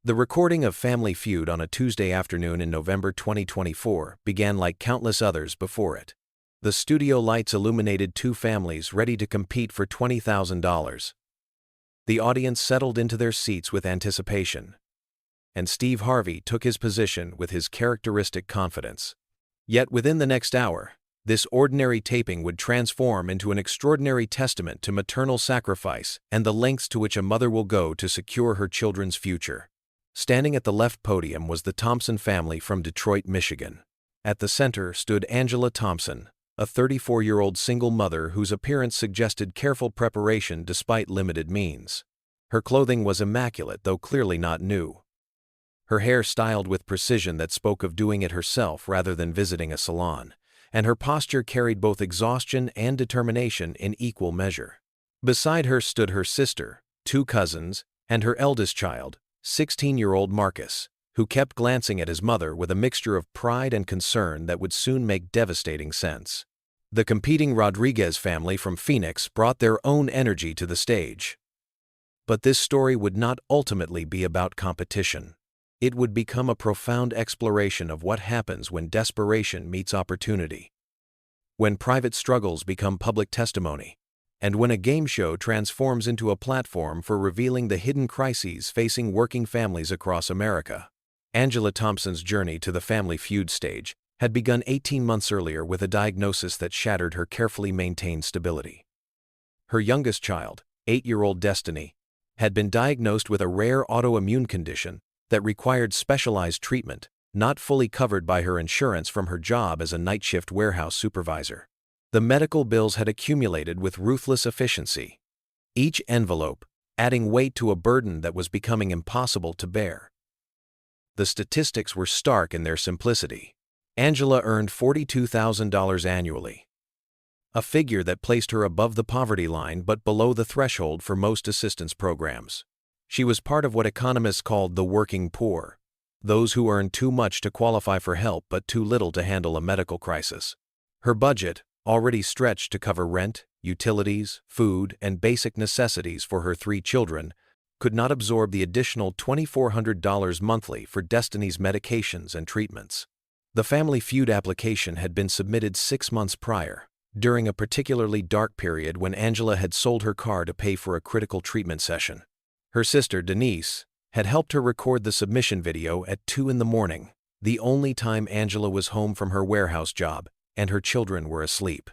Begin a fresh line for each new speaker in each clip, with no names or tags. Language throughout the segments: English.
The recording of Family Feud on a Tuesday afternoon in November 2024 began like countless others before it. The studio lights illuminated two families ready to compete for $20,000. The audience settled into their seats with anticipation, and Steve Harvey took his position with his characteristic confidence. Yet within the next hour, this ordinary taping would transform into an extraordinary testament to maternal sacrifice and the lengths to which a mother will go to secure her children's future. Standing at the left podium was the Thompson family from Detroit, Michigan. At the center stood Angela Thompson, a 34-year-old single mother whose appearance suggested careful preparation despite limited means. Her clothing was immaculate, though clearly not new. Her hair styled with precision that spoke of doing it herself rather than visiting a salon, and her posture carried both exhaustion and determination in equal measure. Beside her stood her sister, two cousins, and her eldest child, 16-year-old Marcus, who kept glancing at his mother with a mixture of pride and concern that would soon make devastating sense. The competing Rodriguez family from Phoenix brought their own energy to the stage. But this story would not ultimately be about competition. It would become a profound exploration of what happens when desperation meets opportunity, when private struggles become public testimony, and when a game show transforms into a platform for revealing the hidden crises facing working families across America. Angela Thompson's journey to the Family Feud stage had begun 18 months earlier with a diagnosis that shattered her carefully maintained stability. Her youngest child, 8-year-old Destiny, had been diagnosed with a rare autoimmune condition that required specialized treatment, not fully covered by her insurance from her job as a night shift warehouse supervisor. The medical bills had accumulated with ruthless efficiency, each envelope adding weight to a burden that was becoming impossible to bear. The statistics were stark in their simplicity. Angela earned $42,000 annually, a figure that placed her above the poverty line but below the threshold for most assistance programs. She was part of what economists called the working poor, those who earned too much to qualify for help but too little to handle a medical crisis. Her budget, already stretched to cover rent, utilities, food, and basic necessities for her 3 children, could not absorb the additional $2,400 monthly for Destiny's medications and treatments. The Family Feud application had been submitted 6 months prior, during a particularly dark period when Angela had sold her car to pay for a critical treatment session. Her sister, Denise, had helped her record the submission video at 2 in the morning, the only time Angela was home from her warehouse job, and her children were asleep.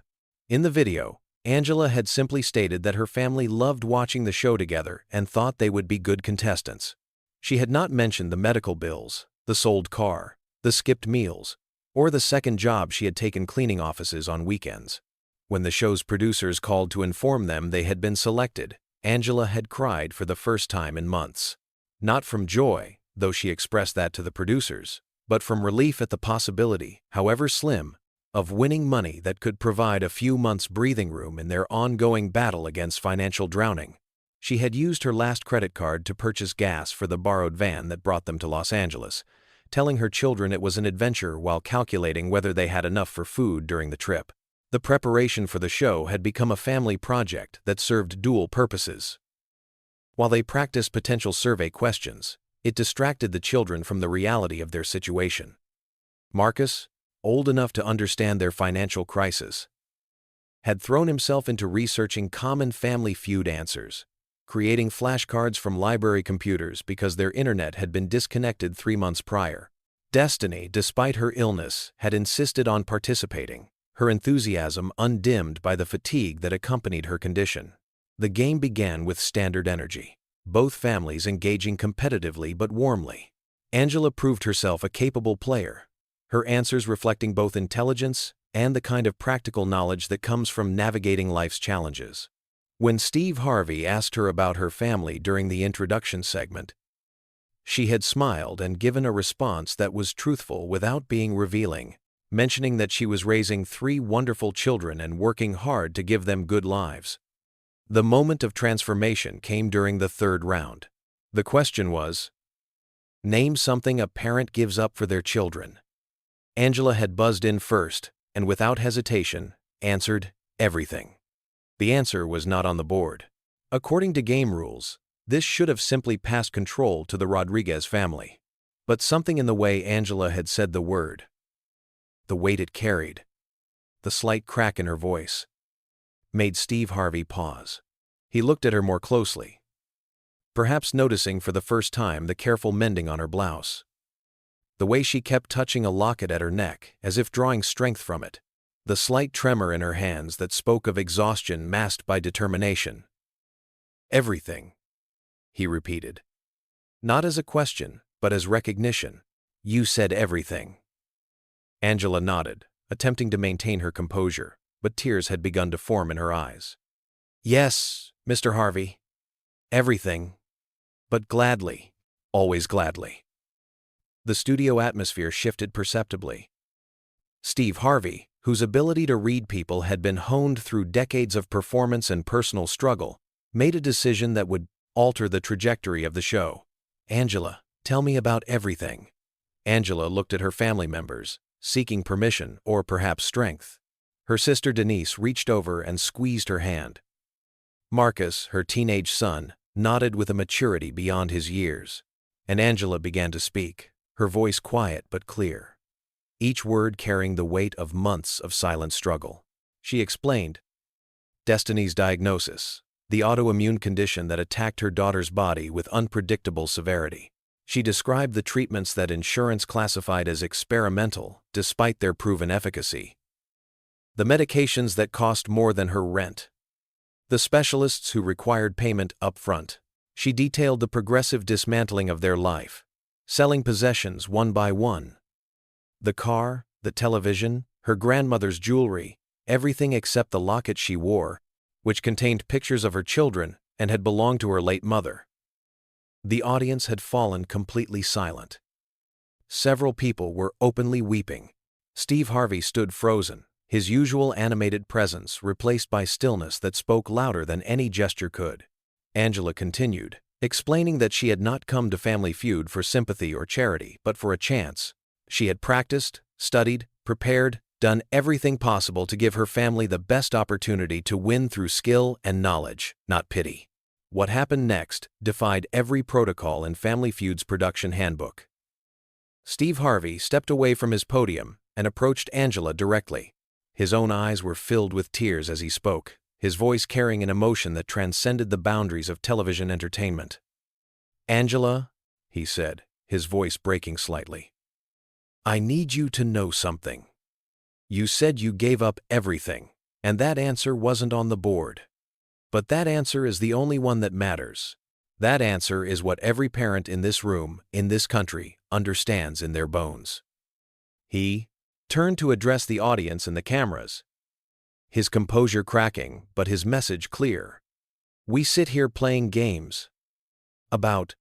In the video, Angela had simply stated that her family loved watching the show together and thought they would be good contestants. She had not mentioned the medical bills, the sold car, the skipped meals, or the second job she had taken cleaning offices on weekends. When the show's producers called to inform them they had been selected, Angela had cried for the first time in months. Not from joy, though she expressed that to the producers, but from relief at the possibility, however slim, of winning money that could provide a few months' breathing room in their ongoing battle against financial drowning. She had used her last credit card to purchase gas for the borrowed van that brought them to Los Angeles, telling her children it was an adventure while calculating whether they had enough for food during the trip. The preparation for the show had become a family project that served dual purposes. While they practiced potential survey questions, it distracted the children from the reality of their situation. Marcus, old enough to understand their financial crisis, had thrown himself into researching common Family Feud answers, creating flashcards from library computers because their internet had been disconnected 3 months prior. Destiny, despite her illness, had insisted on participating, her enthusiasm undimmed by the fatigue that accompanied her condition. The game began with standard energy, both families engaging competitively but warmly. Angela proved herself a capable player, her answers reflecting both intelligence and the kind of practical knowledge that comes from navigating life's challenges. When Steve Harvey asked her about her family during the introduction segment, she had smiled and given a response that was truthful without being revealing, mentioning that she was raising 3 wonderful children and working hard to give them good lives. The moment of transformation came during the 3rd round. The question was, name something a parent gives up for their children. Angela had buzzed in first, and without hesitation, answered, everything. The answer was not on the board. According to game rules, This should have simply passed control to the Rodriguez family. But something in the way Angela had said the word, the weight it carried, the slight crack in her voice, made Steve Harvey pause. He looked at her more closely, perhaps noticing for the first time the careful mending on her blouse, the way she kept touching a locket at her neck as if drawing strength from it, the slight tremor in her hands that spoke of exhaustion masked by determination. "Everything," he repeated. Not as a question, but as recognition. "You said everything." Angela nodded, attempting to maintain her composure, but tears had begun to form in her eyes. "Yes, Mr. Harvey. Everything. But gladly. Always gladly." The studio atmosphere shifted perceptibly. Steve Harvey, whose ability to read people had been honed through decades of performance and personal struggle, made a decision that would alter the trajectory of the show. "Angela, tell me about everything." Angela looked at her family members, seeking permission or perhaps strength. Her sister Denise reached over and squeezed her hand. Marcus, her teenage son, nodded with a maturity beyond his years. And Angela began to speak, her voice quiet but clear, each word carrying the weight of months of silent struggle. She explained Destiny's diagnosis, the autoimmune condition that attacked her daughter's body with unpredictable severity. She described the treatments that insurance classified as experimental, despite their proven efficacy. The medications that cost more than her rent. The specialists who required payment up front. She detailed the progressive dismantling of their life, selling possessions one by one. The car, the television, her grandmother's jewelry, everything except the locket she wore, which contained pictures of her children and had belonged to her late mother. The audience had fallen completely silent. Several people were openly weeping. Steve Harvey stood frozen, his usual animated presence replaced by stillness that spoke louder than any gesture could. Angela continued, explaining that she had not come to Family Feud for sympathy or charity, but for a chance. She had practiced, studied, prepared, done everything possible to give her family the best opportunity to win through skill and knowledge, not pity. What happened next defied every protocol in Family Feud's production handbook. Steve Harvey stepped away from his podium and approached Angela directly. His own eyes were filled with tears as he spoke, his voice carrying an emotion that transcended the boundaries of television entertainment. "Angela," he said, his voice breaking slightly, "I need you to know something. You said you gave up everything, and that answer wasn't on the board. But that answer is the only one that matters. That answer is what every parent in this room, in this country, understands in their bones." He turned to address the audience and the cameras, his composure cracking, but his message clear. "We sit here playing games about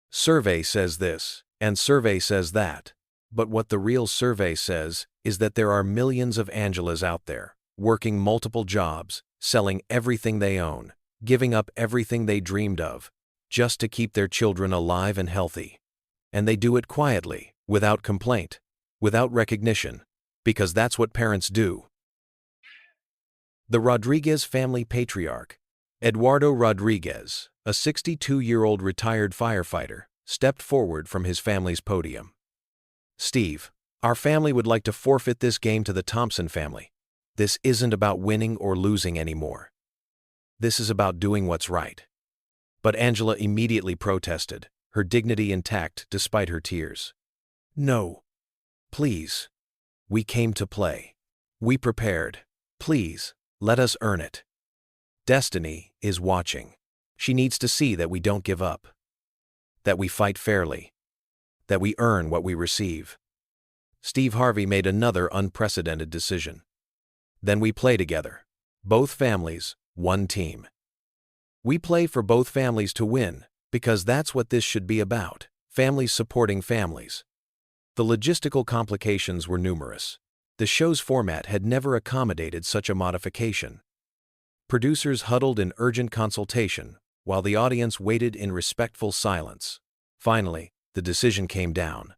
survey says this, and survey says that. But what the real survey says is that there are millions of Angelas out there, working multiple jobs, selling everything they own, giving up everything they dreamed of, just to keep their children alive and healthy. And they do it quietly, without complaint, without recognition, because that's what parents do." The Rodriguez family patriarch, Eduardo Rodriguez, a 62-year-old retired firefighter, stepped forward from his family's podium. "Steve, our family would like to forfeit this game to the Thompson family. This isn't about winning or losing anymore. This is about doing what's right." But Angela immediately protested, her dignity intact despite her tears. "No. Please. We came to play. We prepared. Please, let us earn it. Destiny is watching. She needs to see that we don't give up. That we fight fairly. That we earn what we receive." Steve Harvey made another unprecedented decision. "Then we play together. Both families, one team. We play for both families to win, because that's what this should be about, families supporting families." The logistical complications were numerous. The show's format had never accommodated such a modification. Producers huddled in urgent consultation, while the audience waited in respectful silence. Finally, the decision came down.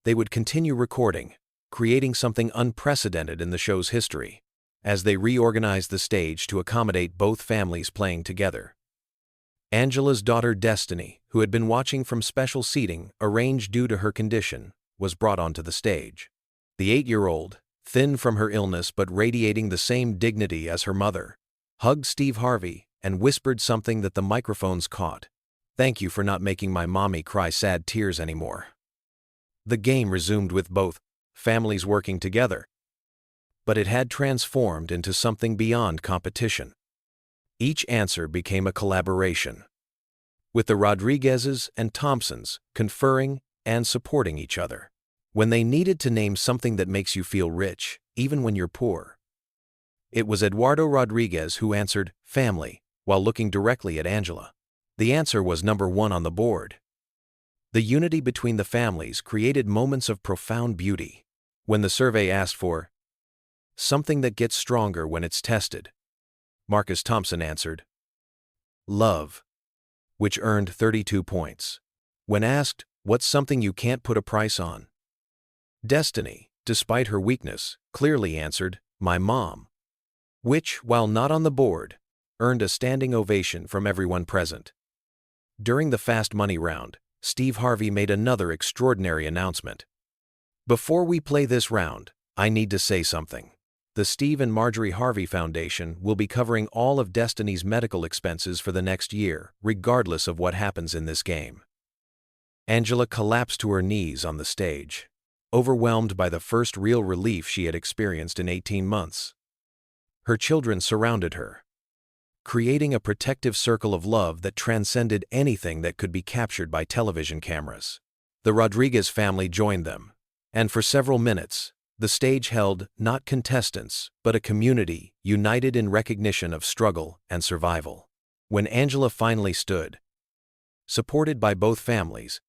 They would continue recording, creating something unprecedented in the show's history, as they reorganized the stage to accommodate both families playing together. Angela's daughter Destiny, who had been watching from special seating arranged due to her condition, was brought onto the stage. The 8-year-old, thin from her illness but radiating the same dignity as her mother, hugged Steve Harvey and whispered something that the microphones caught. "Thank you for not making my mommy cry sad tears anymore." The game resumed with both families working together, but it had transformed into something beyond competition. Each answer became a collaboration, with the Rodriguezes and Thompsons conferring and supporting each other. When they needed to name something that makes you feel rich, even when you're poor, it was Eduardo Rodriguez who answered family while looking directly at Angela. The answer was number 1 on the board. The unity between the families created moments of profound beauty. When the survey asked for something that gets stronger when it's tested, Marcus Thompson answered love, which earned 32 points. When asked what's something you can't put a price on, Destiny, despite her weakness, clearly answered my mom, which, while not on the board, earned a standing ovation from everyone present. During the Fast Money round, Steve Harvey made another extraordinary announcement. "Before we play this round, I need to say something. The Steve and Marjorie Harvey Foundation will be covering all of Destiny's medical expenses for the next year, regardless of what happens in this game." Angela collapsed to her knees on the stage, overwhelmed by the first real relief she had experienced in 18 months. Her children surrounded her, creating a protective circle of love that transcended anything that could be captured by television cameras. The Rodriguez family joined them, and for several minutes, the stage held not contestants, but a community united in recognition of struggle and survival. When Angela finally stood, supported by both families,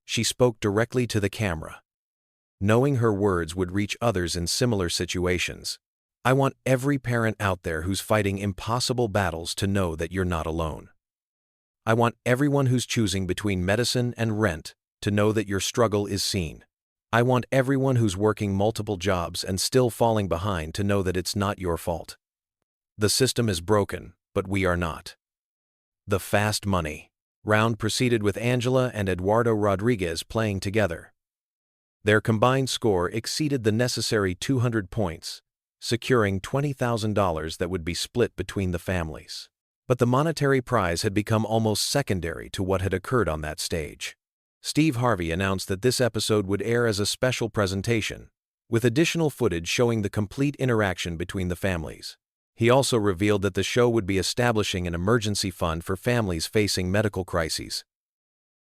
she spoke directly to the camera, knowing her words would reach others in similar situations. "I want every parent out there who's fighting impossible battles to know that you're not alone. I want everyone who's choosing between medicine and rent to know that your struggle is seen. I want everyone who's working multiple jobs and still falling behind to know that it's not your fault. The system is broken, but we are not." The Fast Money round proceeded with Angela and Eduardo Rodriguez playing together. Their combined score exceeded the necessary 200 points, securing $20,000 that would be split between the families. But the monetary prize had become almost secondary to what had occurred on that stage. Steve Harvey announced that this episode would air as a special presentation, with additional footage showing the complete interaction between the families. He also revealed that the show would be establishing an emergency fund for families facing medical crises.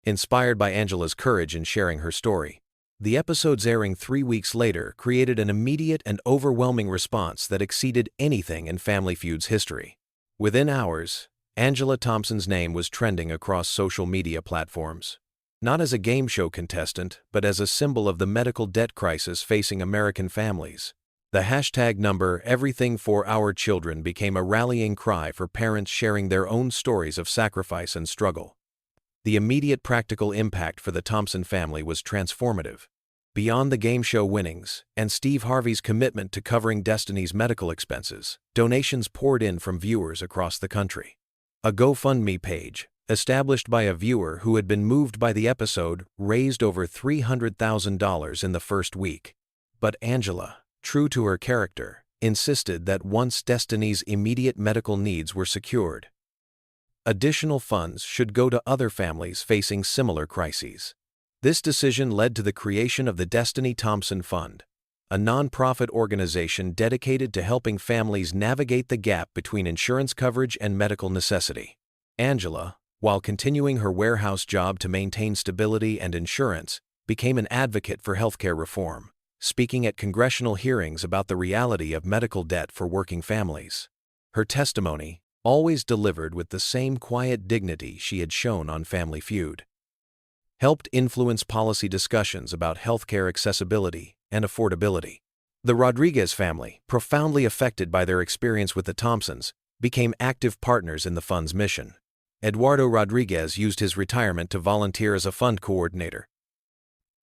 Inspired by Angela's courage in sharing her story, the episodes airing 3 weeks later created an immediate and overwhelming response that exceeded anything in Family Feud's history. Within hours, Angela Thompson's name was trending across social media platforms, not as a game show contestant, but as a symbol of the medical debt crisis facing American families. The hashtag #EverythingForOurChildren became a rallying cry for parents sharing their own stories of sacrifice and struggle. The immediate practical impact for the Thompson family was transformative. Beyond the game show winnings and Steve Harvey's commitment to covering Destiny's medical expenses, donations poured in from viewers across the country. A GoFundMe page, established by a viewer who had been moved by the episode, raised over $300,000 in the first week. But Angela, true to her character, insisted that once Destiny's immediate medical needs were secured, additional funds should go to other families facing similar crises. This decision led to the creation of the Destiny Thompson Fund, a nonprofit organization dedicated to helping families navigate the gap between insurance coverage and medical necessity. Angela, while continuing her warehouse job to maintain stability and insurance, became an advocate for healthcare reform, speaking at congressional hearings about the reality of medical debt for working families. Her testimony, always delivered with the same quiet dignity she had shown on Family Feud, helped influence policy discussions about healthcare accessibility and affordability. The Rodriguez family, profoundly affected by their experience with the Thompsons, became active partners in the fund's mission. Eduardo Rodriguez used his retirement to volunteer as a fund coordinator,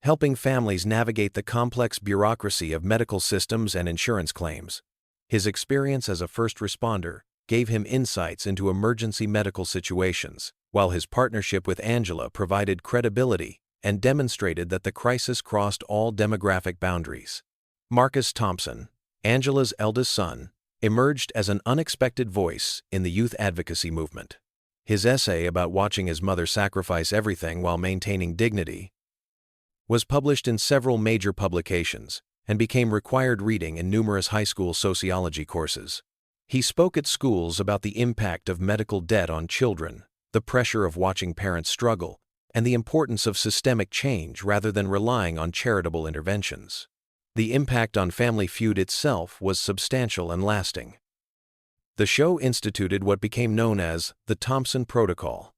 helping families navigate the complex bureaucracy of medical systems and insurance claims. His experience as a first responder gave him insights into emergency medical situations, while his partnership with Angela provided credibility and demonstrated that the crisis crossed all demographic boundaries. Marcus Thompson, Angela's eldest son, emerged as an unexpected voice in the youth advocacy movement. His essay about watching his mother sacrifice everything while maintaining dignity was published in several major publications and became required reading in numerous high school sociology courses. He spoke at schools about the impact of medical debt on children, the pressure of watching parents struggle, and the importance of systemic change rather than relying on charitable interventions. The impact on Family Feud itself was substantial and lasting. The show instituted what became known as the Thompson Protocol,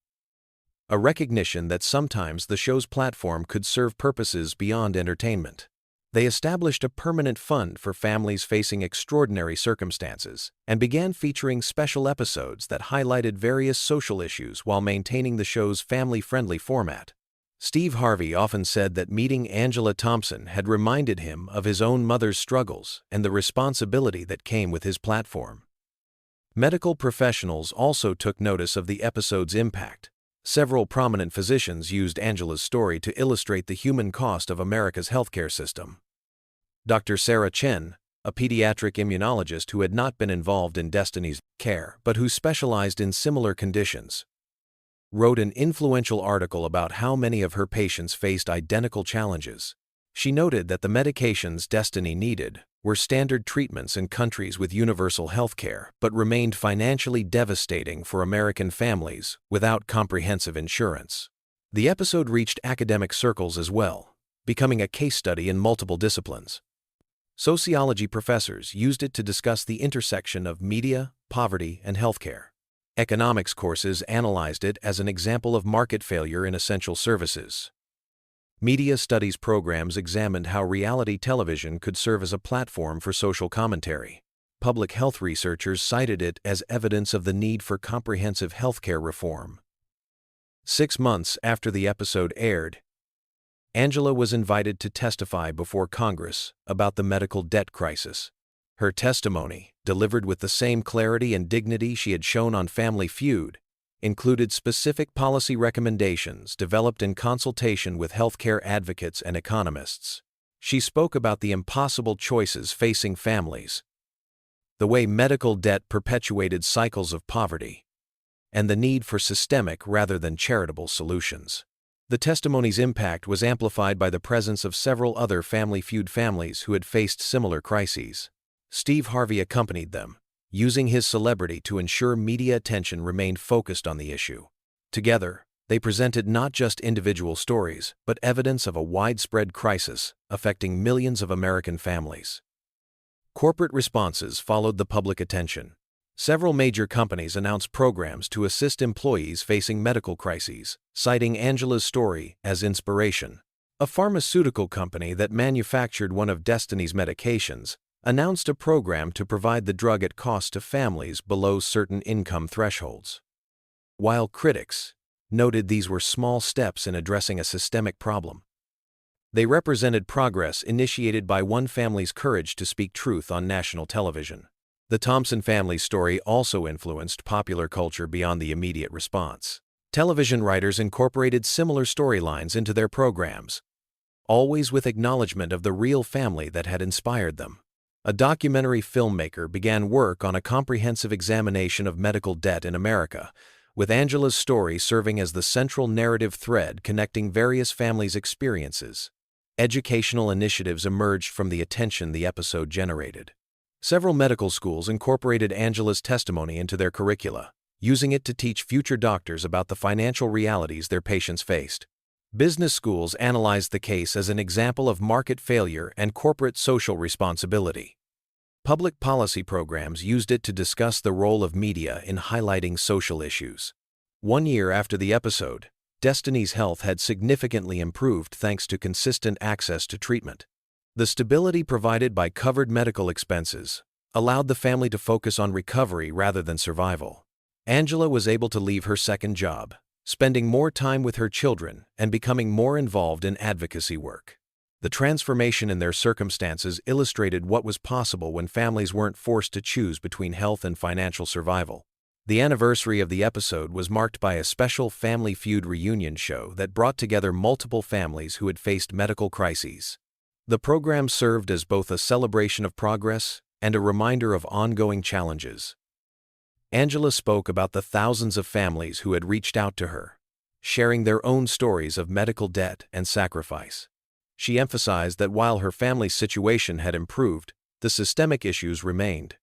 a recognition that sometimes the show's platform could serve purposes beyond entertainment. They established a permanent fund for families facing extraordinary circumstances and began featuring special episodes that highlighted various social issues while maintaining the show's family-friendly format. Steve Harvey often said that meeting Angela Thompson had reminded him of his own mother's struggles and the responsibility that came with his platform. Medical professionals also took notice of the episode's impact. Several prominent physicians used Angela's story to illustrate the human cost of America's healthcare system. Dr. Sarah Chen, a pediatric immunologist who had not been involved in Destiny's care but who specialized in similar conditions, wrote an influential article about how many of her patients faced identical challenges. She noted that the medications Destiny needed were standard treatments in countries with universal health care but remained financially devastating for American families without comprehensive insurance. The episode reached academic circles as well, becoming a case study in multiple disciplines. Sociology professors used it to discuss the intersection of media, poverty, and healthcare. Economics courses analyzed it as an example of market failure in essential services. Media studies programs examined how reality television could serve as a platform for social commentary. Public health researchers cited it as evidence of the need for comprehensive healthcare reform. 6 months after the episode aired, Angela was invited to testify before Congress about the medical debt crisis. Her testimony, delivered with the same clarity and dignity she had shown on Family Feud, included specific policy recommendations developed in consultation with healthcare advocates and economists. She spoke about the impossible choices facing families, the way medical debt perpetuated cycles of poverty, and the need for systemic rather than charitable solutions. The testimony's impact was amplified by the presence of several other Family Feud families who had faced similar crises. Steve Harvey accompanied them, using his celebrity to ensure media attention remained focused on the issue. Together, they presented not just individual stories, but evidence of a widespread crisis affecting millions of American families. Corporate responses followed the public attention. Several major companies announced programs to assist employees facing medical crises, citing Angela's story as inspiration. A pharmaceutical company that manufactured one of Destiny's medications announced a program to provide the drug at cost to families below certain income thresholds. While critics noted these were small steps in addressing a systemic problem, they represented progress initiated by one family's courage to speak truth on national television. The Thompson family story also influenced popular culture beyond the immediate response. Television writers incorporated similar storylines into their programs, always with acknowledgement of the real family that had inspired them. A documentary filmmaker began work on a comprehensive examination of medical debt in America, with Angela's story serving as the central narrative thread connecting various families' experiences. Educational initiatives emerged from the attention the episode generated. Several medical schools incorporated Angela's testimony into their curricula, using it to teach future doctors about the financial realities their patients faced. Business schools analyzed the case as an example of market failure and corporate social responsibility. Public policy programs used it to discuss the role of media in highlighting social issues. 1 year after the episode, Destiny's health had significantly improved thanks to consistent access to treatment. The stability provided by covered medical expenses allowed the family to focus on recovery rather than survival. Angela was able to leave her second job, spending more time with her children and becoming more involved in advocacy work. The transformation in their circumstances illustrated what was possible when families weren't forced to choose between health and financial survival. The anniversary of the episode was marked by a special Family Feud reunion show that brought together multiple families who had faced medical crises. The program served as both a celebration of progress and a reminder of ongoing challenges. Angela spoke about the thousands of families who had reached out to her, sharing their own stories of medical debt and sacrifice. She emphasized that while her family's situation had improved, the systemic issues remained.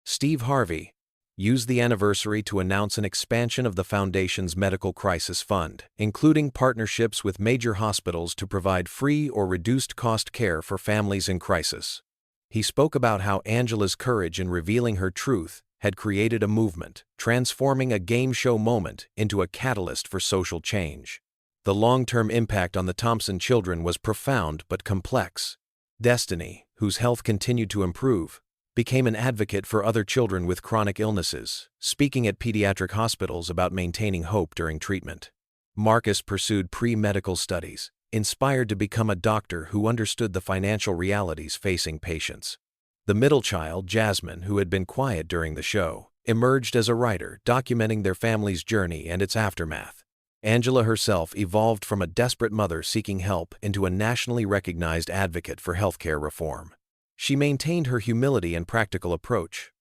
Steve Harvey used the anniversary to announce an expansion of the Foundation's Medical Crisis Fund, including partnerships with major hospitals to provide free or reduced-cost care for families in crisis. He spoke about how Angela's courage in revealing her truth had created a movement, transforming a game show moment into a catalyst for social change. The long-term impact on the Thompson children was profound but complex. Destiny, whose health continued to improve, became an advocate for other children with chronic illnesses, speaking at pediatric hospitals about maintaining hope during treatment. Marcus pursued pre-medical studies, inspired to become a doctor who understood the financial realities facing patients. The middle child, Jasmine, who had been quiet during the show, emerged as a writer, documenting their family's journey and its aftermath. Angela herself evolved from a desperate mother seeking help into a nationally recognized advocate for healthcare reform. She maintained her humility and practical approach,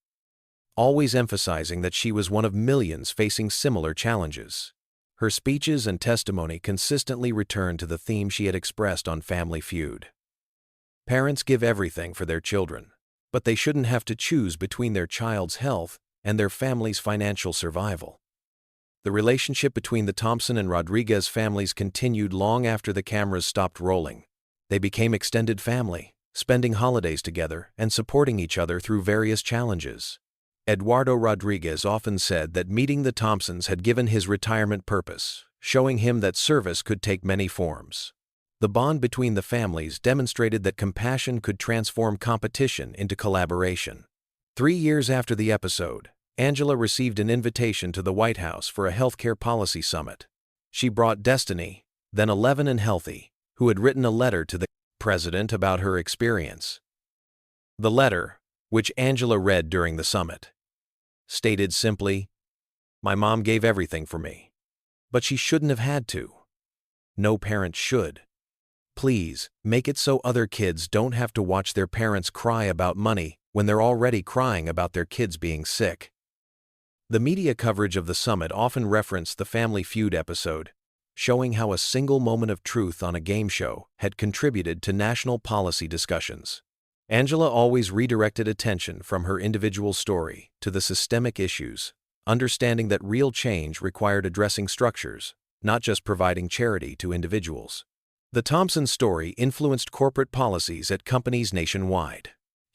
always emphasizing that she was one of millions facing similar challenges. Her speeches and testimony consistently returned to the theme she had expressed on Family Feud. Parents give everything for their children, but they shouldn't have to choose between their child's health and their family's financial survival. The relationship between the Thompson and Rodriguez families continued long after the cameras stopped rolling. They became extended family, spending holidays together and supporting each other through various challenges. Eduardo Rodriguez often said that meeting the Thompsons had given his retirement purpose, showing him that service could take many forms. The bond between the families demonstrated that compassion could transform competition into collaboration. 3 years after the episode, Angela received an invitation to the White House for a healthcare policy summit. She brought Destiny, then 11 and healthy, who had written a letter to the president about her experience. The letter, which Angela read during the summit, stated simply, "My mom gave everything for me. But she shouldn't have had to. No parent should. Please, make it so other kids don't have to watch their parents cry about money when they're already crying about their kids being sick." The media coverage of the summit often referenced the Family Feud episode, showing how a single moment of truth on a game show had contributed to national policy discussions. Angela always redirected attention from her individual story to the systemic issues, understanding that real change required addressing structures, not just providing charity to individuals. The Thompson story influenced corporate policies at companies nationwide.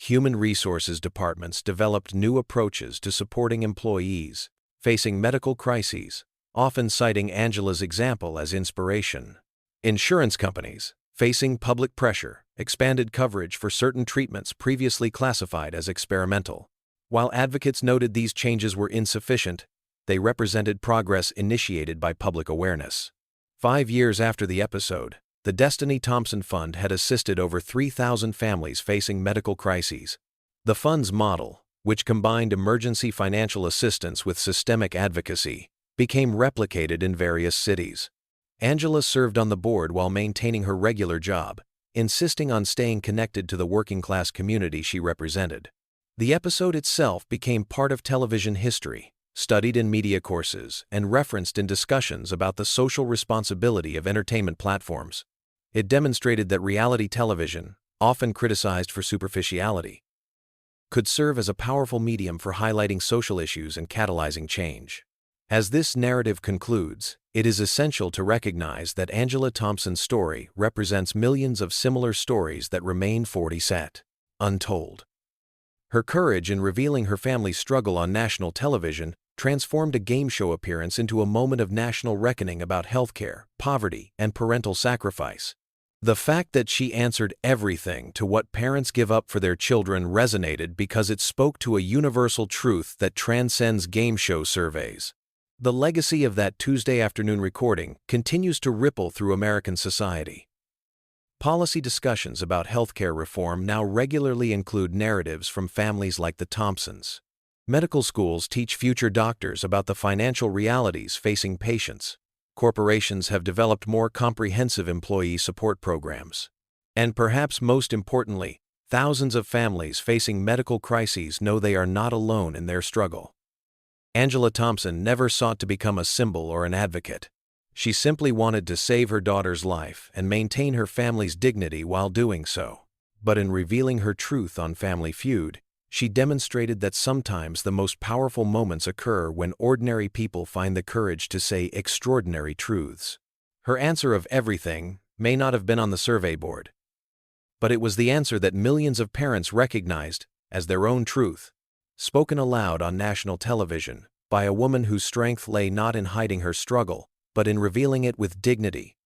Human resources departments developed new approaches to supporting employees facing medical crises, often citing Angela's example as inspiration. Insurance companies, facing public pressure, expanded coverage for certain treatments previously classified as experimental. While advocates noted these changes were insufficient, they represented progress initiated by public awareness. 5 years after the episode, the Destiny Thompson Fund had assisted over 3,000 families facing medical crises. The fund's model, which combined emergency financial assistance with systemic advocacy, became replicated in various cities. Angela served on the board while maintaining her regular job, insisting on staying connected to the working-class community she represented. The episode itself became part of television history, studied in media courses, and referenced in discussions about the social responsibility of entertainment platforms. It demonstrated that reality television, often criticized for superficiality, could serve as a powerful medium for highlighting social issues and catalyzing change. As this narrative concludes, it is essential to recognize that Angela Thompson's story represents millions of similar stories that remain untold. Her courage in revealing her family's struggle on national television transformed a game show appearance into a moment of national reckoning about healthcare, poverty, and parental sacrifice. The fact that she answered everything to what parents give up for their children resonated because it spoke to a universal truth that transcends game show surveys. The legacy of that Tuesday afternoon recording continues to ripple through American society. Policy discussions about healthcare reform now regularly include narratives from families like the Thompsons. Medical schools teach future doctors about the financial realities facing patients. Corporations have developed more comprehensive employee support programs. And perhaps most importantly, thousands of families facing medical crises know they are not alone in their struggle. Angela Thompson never sought to become a symbol or an advocate. She simply wanted to save her daughter's life and maintain her family's dignity while doing so. But in revealing her truth on Family Feud, she demonstrated that sometimes the most powerful moments occur when ordinary people find the courage to say extraordinary truths. Her answer of everything may not have been on the survey board, but it was the answer that millions of parents recognized as their own truth, spoken aloud on national television by a woman whose strength lay not in hiding her struggle, but in revealing it with dignity,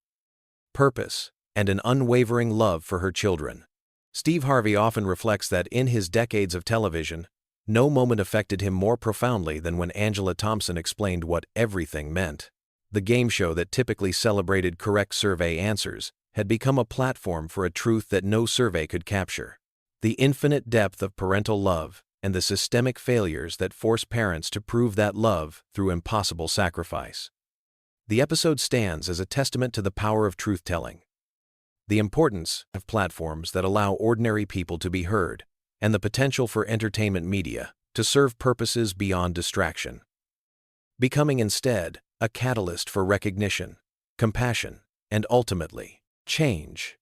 purpose, and an unwavering love for her children. Steve Harvey often reflects that in his decades of television, no moment affected him more profoundly than when Angela Thompson explained what everything meant. The game show that typically celebrated correct survey answers had become a platform for a truth that no survey could capture: the infinite depth of parental love and the systemic failures that force parents to prove that love through impossible sacrifice. The episode stands as a testament to the power of truth-telling, the importance of platforms that allow ordinary people to be heard, and the potential for entertainment media to serve purposes beyond distraction, becoming instead a catalyst for recognition, compassion, and ultimately, change.